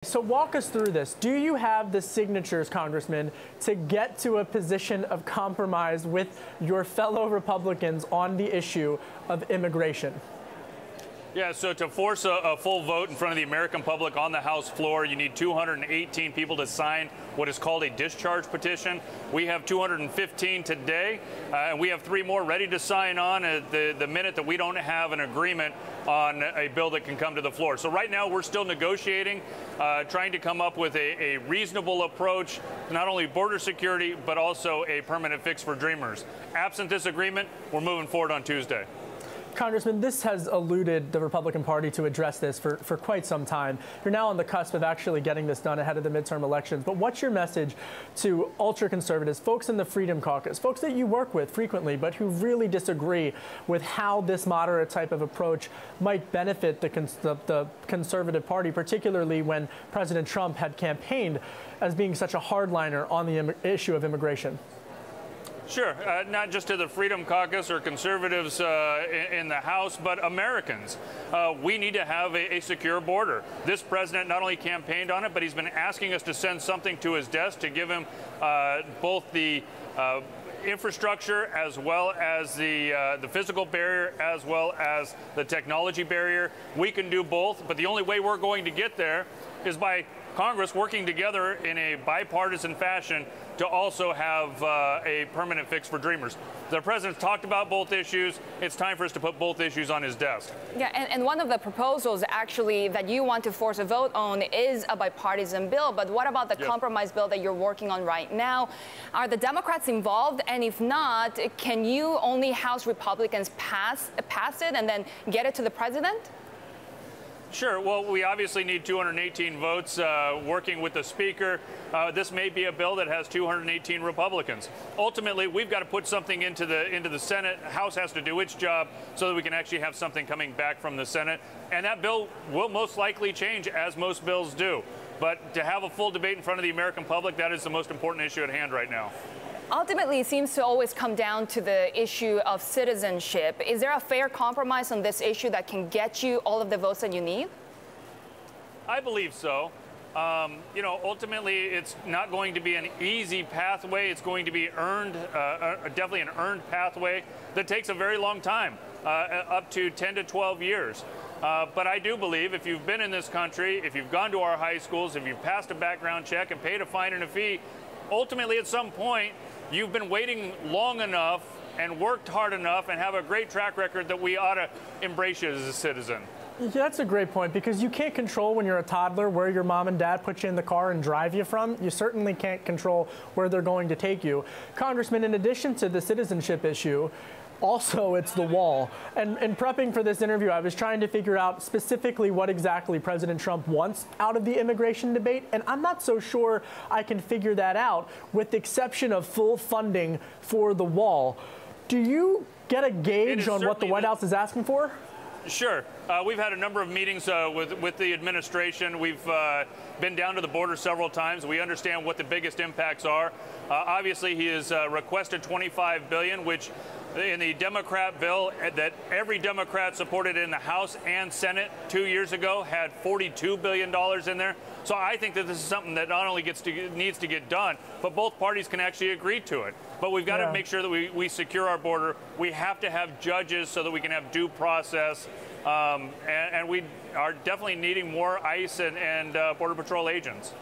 So walk us through this. Do you have the signatures, Congressman, to get to a position of compromise with your fellow Republicans on the issue of immigration? Yeah, so to force a full vote in front of the American public on the House floor, you need 218 people to sign what is called a discharge petition. We have 215 today, and we have 3 more ready to sign on at the minute that we don't have an agreement on a bill that can come to the floor. So right now we're still negotiating, trying to come up with a reasonable approach, not only border security, but also a permanent fix for Dreamers. Absent this agreement, we're moving forward on Tuesday. Congressman, this has eluded the Republican Party to address this for quite some time. You're now on the cusp of actually getting this done ahead of the midterm elections. But what's your message to ultra-conservatives, folks in the Freedom Caucus, folks that you work with frequently, but who really disagree with how this moderate type of approach might benefit the conservative party, particularly when President Trump had campaigned as being such a hardliner on the issue of immigration? Sure, not just to the Freedom Caucus or conservatives in the House, but Americans. We need to have a secure border. This president not only campaigned on it, but he's been asking us to send something to his desk to give him both the infrastructure as well as the physical barrier as well as the technology barrier. We can do both, but the only way we're going to get there is by Congress working together in a bipartisan fashion to also have a permanent fix for Dreamers. The president's talked about both issues. It's time for us to put both issues on his desk. Yeah, and one of the proposals actually that you want to force a vote on is a bipartisan bill. But what about the compromise bill that you're working on right now? Are the Democrats involved? And if not, can you only House Republicans pass it and then get it to the president? Sure. Well, we obviously need 218 votes working with the Speaker. This may be a bill that has 218 Republicans. Ultimately, we've got to put something into the Senate. The House has to do its job so that we can actually have something coming back from the Senate. And that bill will most likely change, as most bills do. But to have a full debate in front of the American public, that is the most important issue at hand right now. Ultimately, it seems to always come down to the issue of citizenship. Is there a fair compromise on this issue that can get you all of the votes that you need? I believe so. Ultimately, it's not going to be an easy pathway. It's going to be earned, definitely an earned pathway that takes a very long time, up to 10 to 12 years. But I do believe if you've been in this country, if you've gone to our high schools, if you've passed a background check and paid a fine and a fee, ultimately at some point, you've been waiting long enough and worked hard enough and have a great track record that we ought to embrace you as a citizen. Yeah, that's a great point, because you can't control when you're a toddler where your mom and dad put you in the car and drive you from. You certainly can't control where they're going to take you. Congressman, in addition to the citizenship issue, also, it's the wall. And in prepping for this interview, I was trying to figure out specifically what exactly President Trump wants out of the immigration debate, and I'm not so sure I can figure that out, with the exception of full funding for the wall. Do you get a gauge on what the White House is asking for? Sure. We've had a number of meetings with the administration. We've been down to the border several times. We understand what the biggest impacts are. Obviously, he has requested $25 billion, which in the Democrat bill that every Democrat supported in the House and Senate 2 years ago had $42 billion in there. So I think that this is something that not only needs to get done, but both parties can actually agree to it. But we've got to make sure that we secure our border. We have to have judges so that we can have due process. And we are definitely needing more ICE and Border Patrol agents.